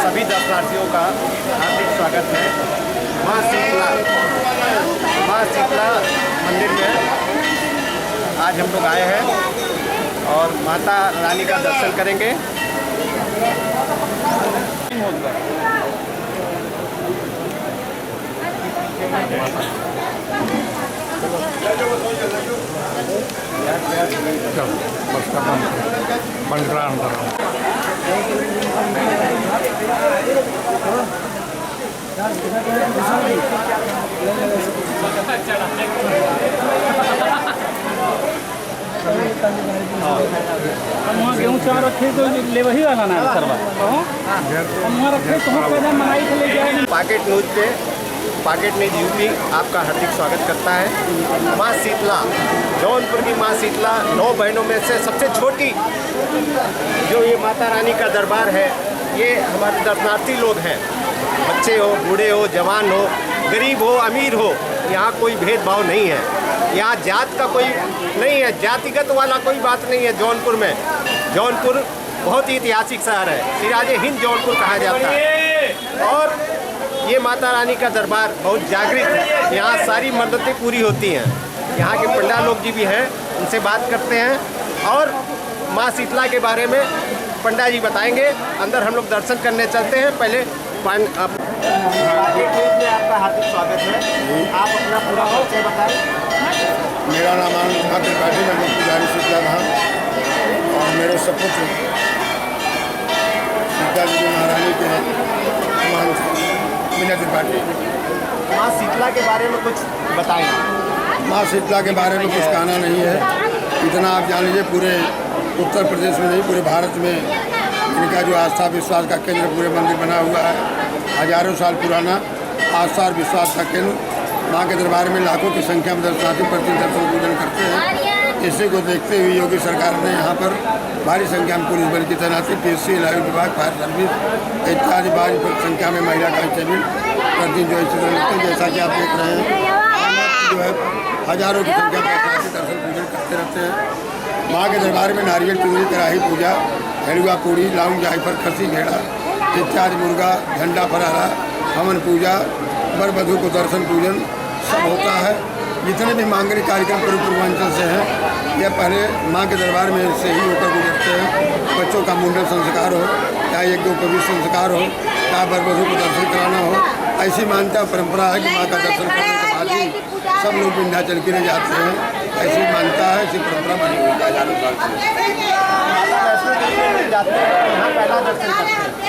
सभी दर्शनार्थियों का हार्दिक स्वागत है। माँ शीतला मंदिर में आज हम लोग आए हैं और माता रानी का दर्शन करेंगे। वहाँ गेहूँ चावल रखे तो ले वही वाला ना सरवा वहाँ रखे तो पैदा मंगाई के ले जाए। पाकेट न्यूज यूपी आपका हार्दिक स्वागत करता है। माँ शीतला, जौनपुर की माँ शीतला 9 बहनों में से सबसे छोटी जो ये माता रानी का दरबार है, ये हमारे दर्शनार्थी लोग हैं। बच्चे हो, बूढ़े हो, जवान हो, गरीब हो, अमीर हो, यहाँ कोई भेदभाव नहीं है। यहाँ जात का कोई नहीं है, जातिगत वाला कोई बात नहीं है। जौनपुर में, जौनपुर बहुत ही ऐतिहासिक शहर है, सिराजे हिंद जौनपुर कहा जाता है। और ये माता रानी का दरबार बहुत जागृत है। यहाँ सारी मन्नतें पूरी होती हैं। यहाँ के पंडा लोग जी भी हैं, उनसे बात करते हैं और माँ शीतला के बारे में पंडा जी बताएंगे। अंदर हम लोग दर्शन करने चलते हैं। पहले आपका हार्दिक स्वागत है। आप अपना पूरा परिचय बताएं। मेरा नाम आनंद त्रिपाठी, मैं मुख्य पुजारी शीतला धाम और मेरे सपुत्र सीता जी महारानी के मीना त्रिपाठी। माँ शीतला के बारे में कुछ बताएं। माँ शीतला के बारे में कुछ कहना नहीं है, इतना आप जान लीजिए पूरे उत्तर प्रदेश में नहीं, पूरे भारत में इनका जो आस्था विश्वास का केंद्र पूरे मंदिर बना हुआ है। हजारों साल पुराना आस्था और विश्वास का केंद्र। माँ के दरबार में लाखों की संख्या में दर्शनार्थी प्रतिदिन दर्शन पूजन करते हैं। इसी को देखते हुए योगी सरकार ने यहाँ पर भारी संख्या में पुलिस बल की तैनाती, पीएससी, लाइव विभाग, फायर सर्विस इत्यादि भारी संख्या में महिला कांस्टेबल प्रतिदिन जो इसी तरह हैं। जैसा कि आप देख रहे हैं, जो है हजारों की संख्या में दर्शनार्थी दर्शन पूजन करते रहते हैं। माँ के दरबार में नारियल चूड़ी, कड़ाही पूजा, हलवा पूड़ी, लाउंग, जायफल, खस्सी, घेड़ा इत्यादि, मुर्गा, झंडा फहराना, हवन पूजा, वर वधू को दर्शन पूजन सब होता है। जितने भी मांगलिक कार्यक्रम पूर्व पूर्वांचल से हैं, यह पहले माँ के दरबार में से ही होकर गुजरते हैं। बच्चों का मुंडन संस्कार हो, चाहे एक दो कवि संस्कार हो, चाहे वर वधू को दर्शन कराना हो, ऐसी मान्यता परंपरा है कि माँ का दर्शन करने के बाद ही सब लोग विंध्याचल के लिए जाते हैं। ऐसी मान्यता है, ऐसी परंपरा बनी हुई है हजारों साल से।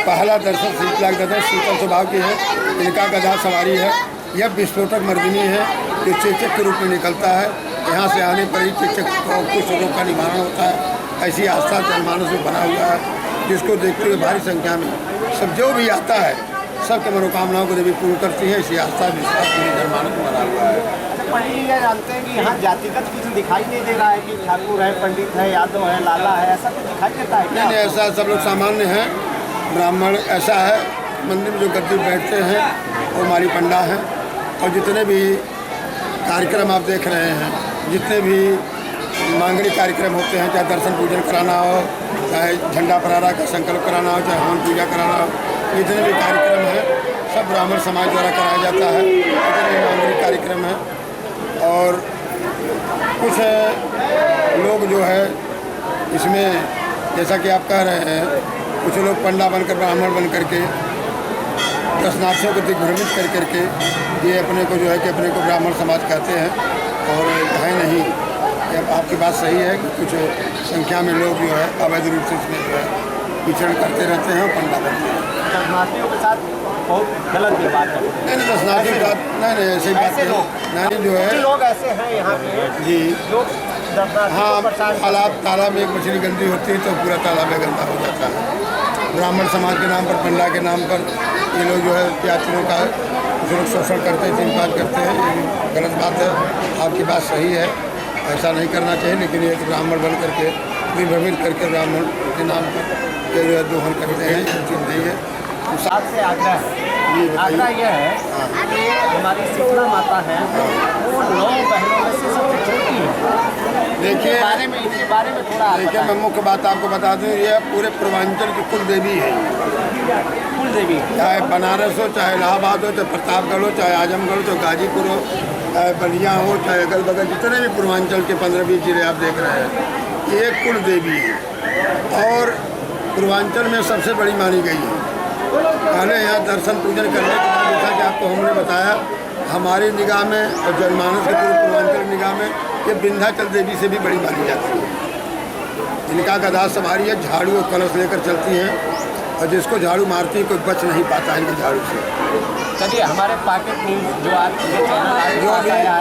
पहला दर्शन शीतला गदा शीतल स्वभाव की है। इनका गदा सवारी है। यह विस्फोटक मर्दिनी है जो चेचक के रूप में निकलता है। यहाँ से आने पर ही चेचक कुछ रोग का निवारण होता है। ऐसी आस्था जनमानस में बना हुआ है, जिसको देखते हुए भारी संख्या में सब जो भी आता है सबके मनोकामनाओं को देवी पूर्ण करती है। इसी आस्था विश्वास पूरी जनमानस में बना हुआ है। ये जानते हैं कि यहाँ जातिगत कुछ दिखाई नहीं दे रहा है कि ठाकुर है, पंडित है, यादव है, लाला है, ऐसा कुछ दिखाई देता है क्या? नहीं, ऐसा सब लोग सामान्य हैं। ब्राह्मण ऐसा है, मंदिर में जो गद्दी बैठते हैं वो माली पंडा हैं। और जितने भी कार्यक्रम आप देख रहे हैं, जितने भी मांगलिक कार्यक्रम होते हैं, चाहे दर्शन पूजन कराना हो, चाहे झंडा फहराना का संकल्प कराना हो, चाहे हवन पूजा कराना हो, जितने भी कार्यक्रम हैं सब ब्राह्मण समाज द्वारा कराया जाता है। जितने भी मांगलिक कार्यक्रम हैं और कुछ लोग जो है इसमें, जैसा कि आप कह रहे हैं, कुछ लोग पंडा बनकर, ब्राह्मण बन करके दर्शनार्थियों को दिग्भ्रमित कर करके ये अपने को जो है कि अपने को ब्राह्मण समाज कहते हैं, और है नहीं। अब आपकी बात सही है कि कुछ संख्या में लोग जो है अवैध रूप से इसमें जो है विचरण करते रहते हैं और पंडा बनते हैं। दर्शनार्थियों के साथ बहुत गलत भी बात है। नहीं, दर्शनार्थियों के साथ नहीं, ऐसी बात नहीं। जो है लोग ऐसे हैं यहाँ पे जी, जो हाँ, तालाब में एक मछली गंदी होती है तो पूरा तालाब में गंदा हो जाता है। ब्राह्मण समाज के नाम पर, पंडा के नाम पर ये लोग जो है यात्रियों का कुछ लोग शोषण करते हैं, चिंता करते हैं। ये गलत बात है। आपकी बात सही है, ऐसा नहीं करना चाहिए। लेकिन ये तो ब्राह्मण बन करके विभ्रमित करके ब्राह्मण के नाम पर दोहन करते हैं, उचित नहीं है। साथ से आग्रह यह है कि हमारी शीतला माता है, वो 9 बहनों में से सबसे छोटी है। देखिए, इनके बारे में थोड़ा देखिए, मैं मुख्य बात आपको बता दूं, ये पूरे पूर्वांचल की कुल देवी है। कुल देवी चाहे बनारस हो, चाहे इलाहाबाद हो, चाहे प्रतापगढ़ हो, चाहे आजमगढ़ हो, चाहे गाजीपुर हो, चाहे बलिया हो, चाहे अगल बगल जितने भी पूर्वांचल के 15-20 जिले आप देख रहे हैं, ये कुल देवी है और पूर्वांचल में सबसे बड़ी मानी गई है। पहले यहाँ दर्शन पूजन करने के बाद जैसा कि आपको हमने बताया, हमारी निगाह में और जनमानस के पूरे पूर्वांचल की निगाह में ये विंध्याचल देवी से भी बड़ी मानी जाती है। इनका गदा सवारी है, झाड़ू और कलश लेकर चलती हैं और जिसको झाड़ू मारती है कोई बच नहीं पाता इनके झाड़ू से। चलिए, हमारे पॉकेट न्यूज़ जो आज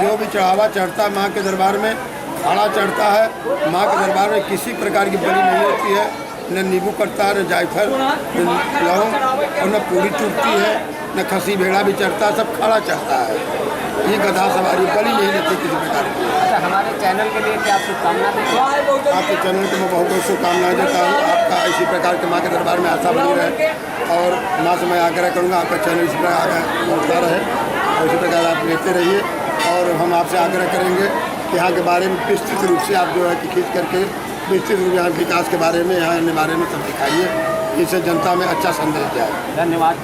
जो भी चढ़ावा चढ़ता है माँ के दरबार में, खाड़ा चढ़ता है माँ के दरबार में, किसी प्रकार की बलि नहीं होती है, न नींबू कटता है, न जायफल, न लौंग और न पूरी टूटती है, न खसी भेड़ा भी चढ़ता है, सब खाड़ा चढ़ता है। ये गधा सवारी बलि नहीं लेती किसी प्रकार की। अच्छा, हमारे चैनल के लिए क्या शुभकामनाएं देते हैं? आपके चैनल को मैं बहुत बहुत शुभकामनाएं देता हूँ। आपका इसी प्रकार के माँ के दरबार में आशा बनी रहे और माँ से मैं आग्रह करूँगा आपका चैनल इसी प्रकार आगे बढ़ता रहे और इसी प्रकार आप लेते रहिए। और हम आपसे आग्रह करेंगे कि यहाँ के बारे में विस्तृत रूप से आप जो है कि खींच करके विस्तृत रूप यहाँ विकास के बारे में, यहाँ के बारे में सब दिखाइए, इससे जनता में अच्छा संदेश जाए। धन्यवाद।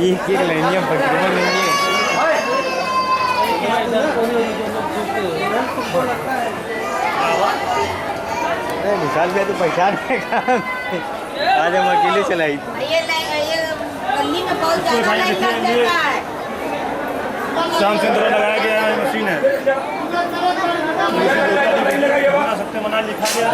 ये क्या लेंगे बकरियां लेंगे विशाल भैया तो पहचान आज हम अकेले चलाई गली में बहुत ज्यादा लाइन लग जाता है। श्याम सिंदूर लगाया गया है, मशीन है बना सकते, मना लिखा गया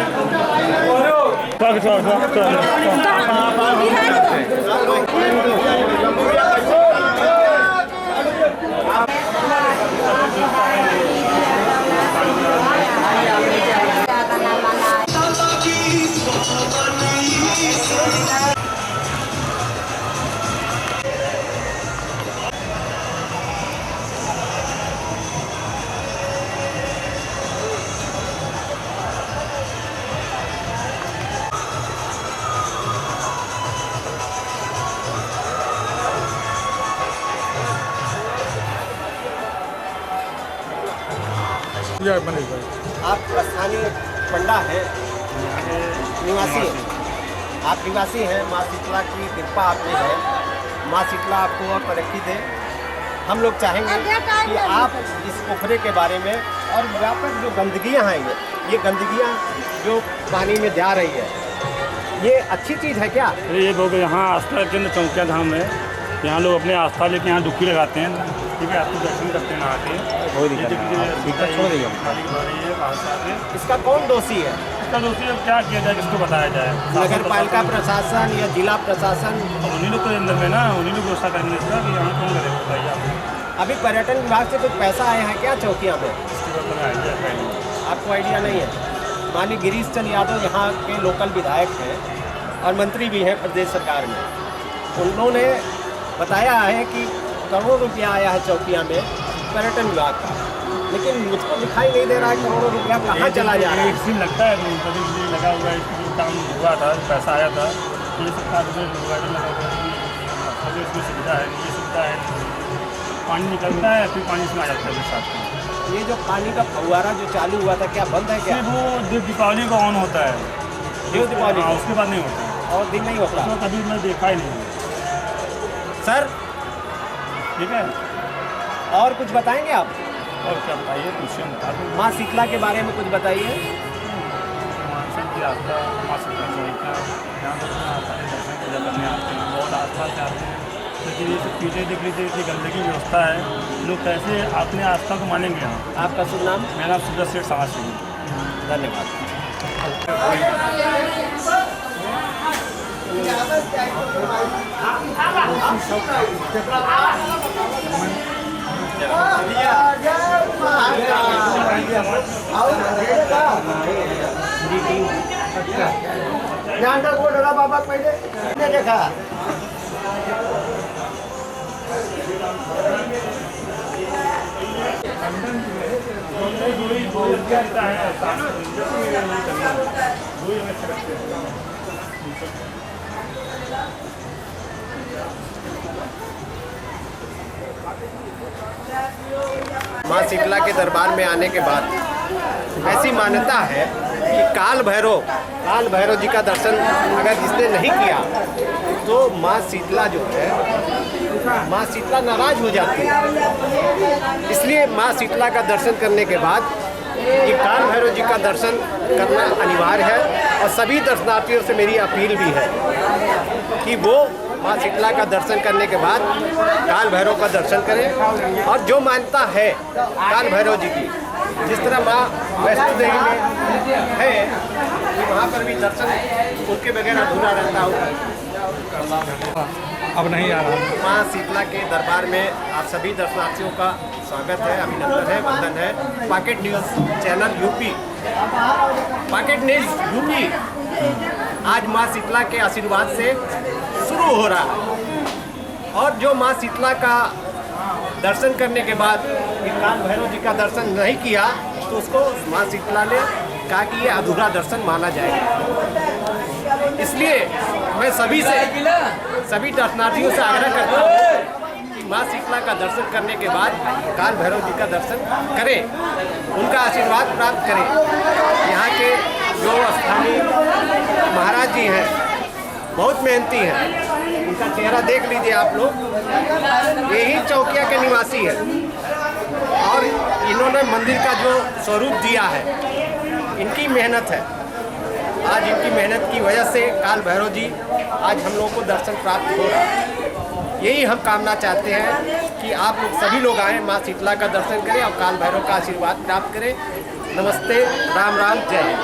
आप स्थानीय पंडा हैं, निवासी हैं, आप निवासी हैं। माँ शीतला की कृपा आप पे है, माँ शीतला आपको और तरक्की दे। हम लोग चाहेंगे कि आप इस पोखरे के बारे में और व्यापक जो गंदगियाँ हैं, ये गंदगियाँ जो पानी में जा रही है, ये अच्छी चीज़ है क्या? ये लोग यहाँ आस्था केंद्र चौकिया धाम है, यहाँ लोग अपने आस्था लेके यहाँ डुबकी लगाते हैं, ठीक है, आपको दर्शन करते हैं, नहाते हैं। इसका कौन दोषी है? इसका दोषी अब क्या किया जाए, किसको बताया जाए? नगर पालिका प्रशासन या जिला प्रशासन? उन्हीं लोग तो अंदर में ना, उन्हीं लोग व्यवस्था करेंगे इसका कि यहाँ कौन करेगा, बताइए आप। अभी पर्यटन विभाग से कुछ पैसा आया है क्या चौकिया में? इसके बारे में आइडिया है, आपको आइडिया नहीं है? माननीय गिरीश चंद्र यादव यहाँ के लोकल विधायक हैं और मंत्री भी हैं प्रदेश सरकार में। उन्होंने बताया है कि करोड़ों रुपया आया है चौकिया में पर्यटन विभाग का, लेकिन मुझको दिखाई नहीं दे रहा है करोड़ों रुपया कहाँ चला जा रहा है। एक सीन लगता है, कभी लगा हुआ है, काम हुआ था, पैसा आया था, ये सब का लगा हुआ है, इसमें सुविधा है, ये सुविधा है, पानी निकलता है फिर पानी इसमें आ जाता है साथ में। ये जो पानी का फव्वारा जो चालू हुआ था, क्या बंद है क्या? वो दीपावली को ऑन होता है, दीपावली उसके बाद नहीं होता और दिन नहीं होता। उसमें कभी मैं देखा ही नहीं सर, ठीक है। और कुछ बताएंगे आप? और क्या बताइए, पूछिए, बता दो। माँ शीतला के बारे में कुछ बताइए। मानसन की आस्था, माँ शीतला चौकिया, यहाँ पर दर्शन पूजा करने आते हैं, बहुत आस्था से आते हैं, लेकिन ये सब चीज़ें दिख रही थी, इतनी गंदगी व्यवस्था है, लोग कैसे अपने आस्था को मानेंगे यहाँ? आपका शुभ नाम? मेरा नाम सुब्रत सेठ समाज सिंह। धन्यवाद। बाबा पहले देखा माँ शीतला के दरबार में आने के बाद ऐसी मान्यता है कि काल भैरव जी का दर्शन अगर जिसने नहीं किया तो माँ शीतला जो है, माँ शीतला नाराज हो जाती है। इसलिए माँ शीतला का दर्शन करने के बाद ये काल भैरव जी का दर्शन करना अनिवार्य है। और सभी दर्शनार्थियों से मेरी अपील भी है कि वो माँ शीतला का दर्शन करने के बाद काल भैरव का दर्शन करें। और जो मान्यता है काल भैरव जी की, जिस तरह माँ वैष्णो देवी में है कि वहाँ पर भी दर्शन उनके बगैर अधूरा रहता होगा। अब नहीं आ रहा। माँ शीतला के दरबार में आप सभी दर्शनार्थियों का स्वागत है, अभिनंदन है, वंदन है। Pocket news channel UP, pocket news UP आज माँ शीतला के आशीर्वाद से शुरू हो रहा है। और जो माँ शीतला का दर्शन करने के बाद काल भैरव जी का दर्शन नहीं किया तो उसको माँ शीतला ने कहा कि ये अधूरा दर्शन माना जाएगा। इसलिए मैं सभी दर्शनार्थियों से आग्रह करता हूँ कि माँ शीतला का दर्शन करने के बाद काल भैरव जी का दर्शन करें, उनका आशीर्वाद प्राप्त करें। यहाँ के जो स्थानीय महाराज जी हैं बहुत मेहनती हैं, उनका चेहरा देख लीजिए आप लोग, यही चौकिया के निवासी है और इन्होंने मंदिर का जो स्वरूप दिया है, इनकी मेहनत है। आज इनकी मेहनत की वजह से काल भैरव जी आज हम लोगों को दर्शन प्राप्त हो रहा है। यही हम कामना चाहते हैं कि आप लोग सभी लोग आएँ, माँ शीतला का दर्शन करें और काल भैरव का आशीर्वाद प्राप्त करें। नमस्ते, राम राम, जय हिंद।